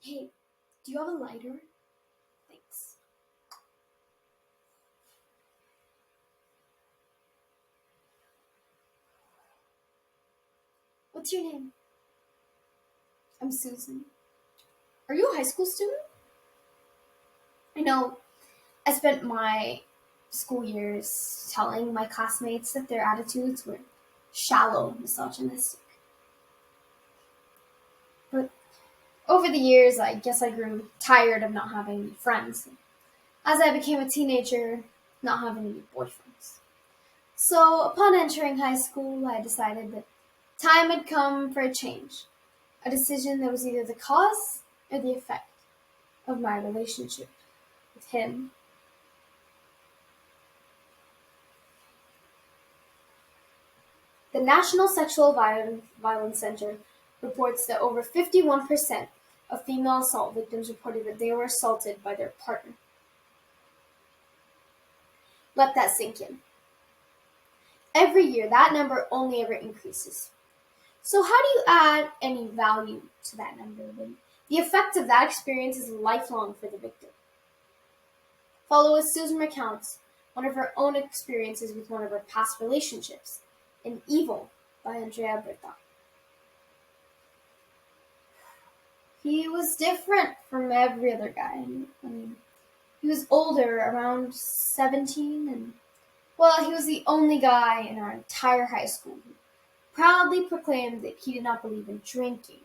Hey, do you have a lighter? Thanks. What's your name? I'm Susan. Are you a high school student? I know I spent my school years telling my classmates that their attitudes were shallow, misogynistic. But over the years, I guess I grew tired of not having any friends. As I became a teenager, not having any boyfriends. So, upon entering high school, I decided that time had come for a change. A decision that was either the cause or the effect of my relationship with him. The National Sexual Violence Center reports that over 51% of female assault victims reported that they were assaulted by their partner. Let that sink in. Every year, that number only ever increases. So how do you add any value to that number when the effect of that experience is lifelong for the victim? Follow as Susan recounts one of her own experiences with one of her past relationships, in Evil by Andrea Berta. He was different from every other guy. He was older, around 17, and, well, he was the only guy in our entire high school who proudly proclaimed that he did not believe in drinking,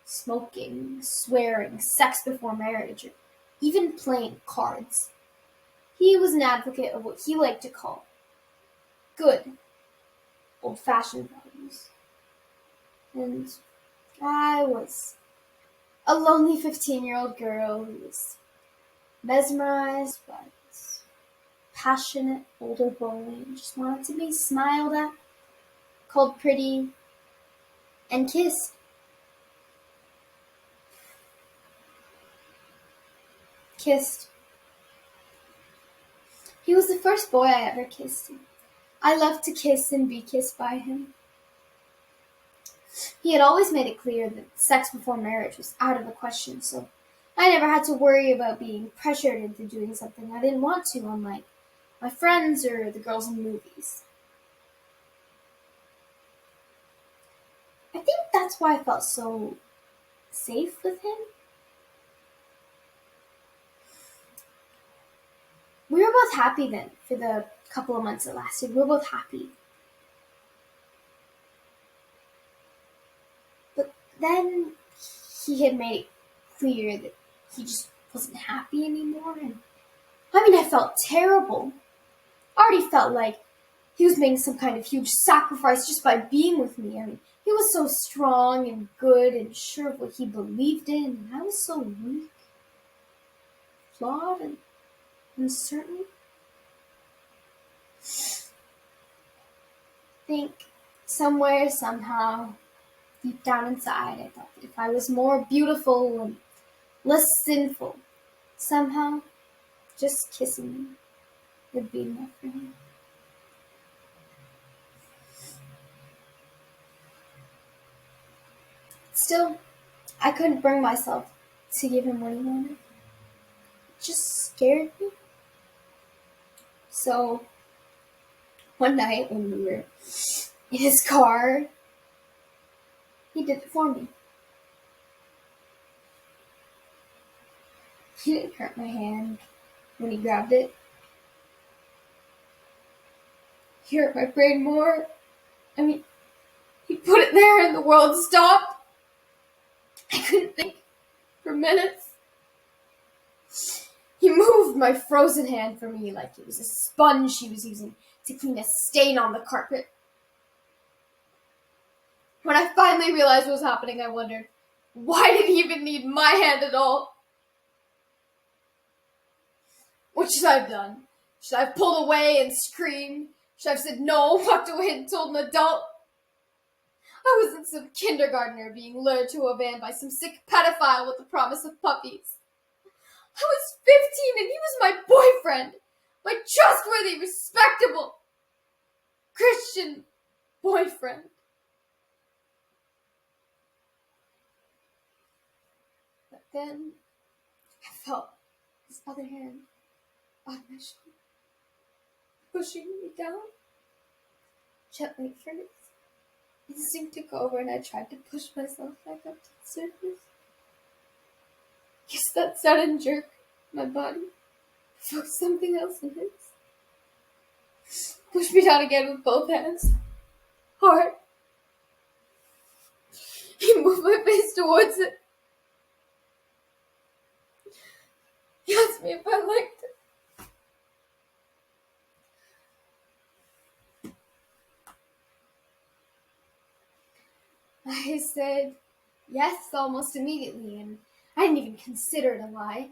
smoking, swearing, sex before marriage, or even playing cards. He was an advocate of what he liked to call good, old-fashioned values. And I was a lonely 15-year-old girl who was mesmerized by this passionate older boy and just wanted to be smiled at, called pretty, and kissed. Kissed. He was the first boy I ever kissed. I loved to kiss and be kissed by him. He had always made it clear that sex before marriage was out of the question, so I never had to worry about being pressured into doing something I didn't want to, unlike my friends or the girls in movies. I think that's why I felt so safe with him. We were both happy then for the couple of months it lasted. We were both happy. But then he had made it clear that he just wasn't happy anymore. And I felt terrible. I already felt like he was making some kind of huge sacrifice just by being with me. He was so strong and good and sure of what he believed in, and I was so weak, flawed, and uncertain. I think somewhere, somehow, deep down inside, I thought that if I was more beautiful and less sinful, somehow, just kissing me would be enough for him. Still, I couldn't bring myself to give him what he wanted. It just scared me. So, one night when we were in his car, he did it for me. He didn't hurt my hand when he grabbed it. He hurt my brain more. He put it there and the world stopped. I couldn't think for minutes. He moved my frozen hand for me like it was a sponge he was using to clean a stain on the carpet. When I finally realized what was happening, I wondered, why did he even need my hand at all? What should I have done? Should I have pulled away and screamed? Should I have said no, walked away and told an adult? I wasn't some kindergartner being lured to a van by some sick pedophile with the promise of puppies. I was 15 and he was my boyfriend. My trustworthy, respectable, Christian boyfriend. Then I felt his other hand on my shoulder, pushing me down gently at first. Instinct took over and I tried to push myself back up to the surface. Yes, that sudden jerk in my body provoked something else in his. Pushed me down again with both hands. Hard. He moved my face towards it. He asked me if I liked it. I said yes almost immediately, and I didn't even consider it a lie.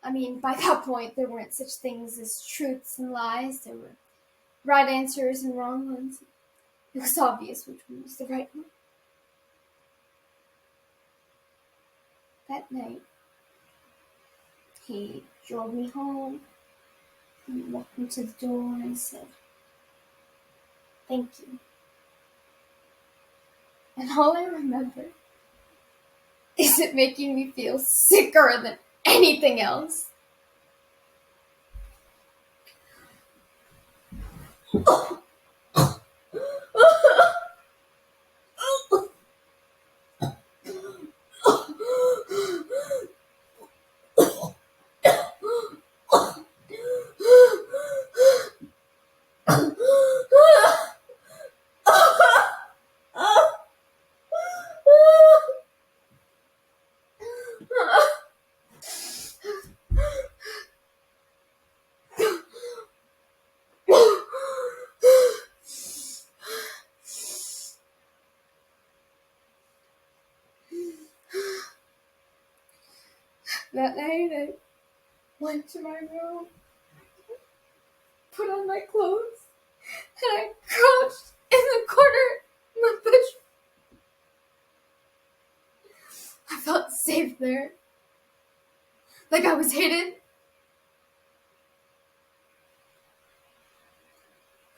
I mean, by that point, there weren't such things as truths and lies. There were right answers and wrong ones. It was obvious which one was the right one. That night, he drove me home and walked me to the door and said, "Thank you." And all I remember is it making me feel sicker than anything else. That night, I went to my room, put on my clothes, and I crouched in the corner of my bedroom. I felt safe there, like I was hidden.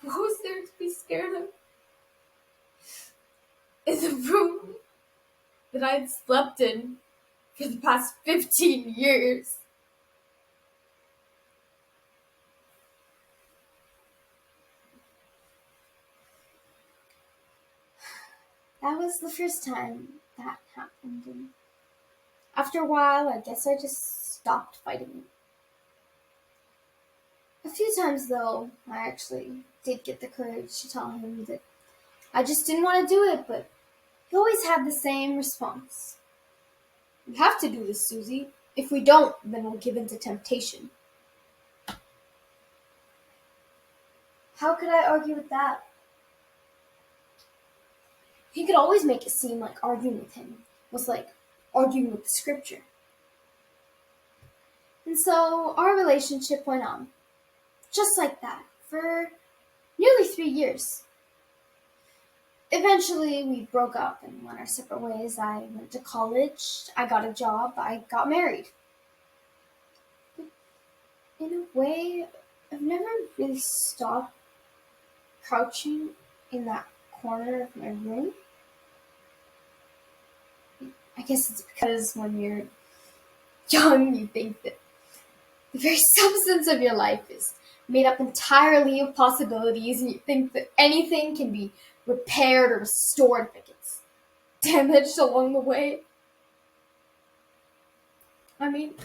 What was there to be scared of? In the room that I'd slept in for the past 15 years. That was the first time that happened, and after a while, I guess I just stopped fighting it. A few times, though, I actually did get the courage to tell him that I just didn't want to do it, but he always had the same response. "We have to do this, Susie. If we don't, then we'll give in to temptation." How could I argue with that? He could always make it seem like arguing with him was like arguing with the scripture. And so our relationship went on, just like that, for nearly 3 years. Eventually, we broke up and went our separate ways. I went to college, I got a job, I got married. But in a way, I've never really stopped crouching in that corner of my room. I guess it's because when you're young, you think that the very substance of your life is made up entirely of possibilities, and you think that anything can be repaired or restored if it gets damaged along the way. I mean,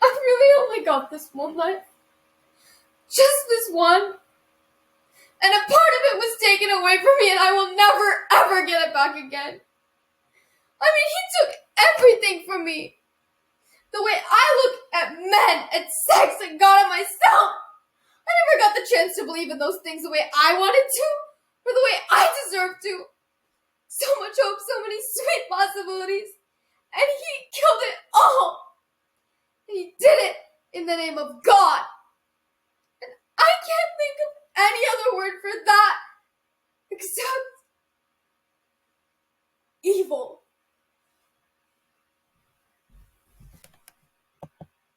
I've really only got this one life. Just this one. And a part of it was taken away from me, and I will never, ever get it back again. I mean, he took everything from me. The way I look at men, at sex, and God, and myself. I never got the chance to believe in those things the way I wanted to, or the way I deserved to. So much hope, so many sweet possibilities. And he killed it all. And he did it in the name of God.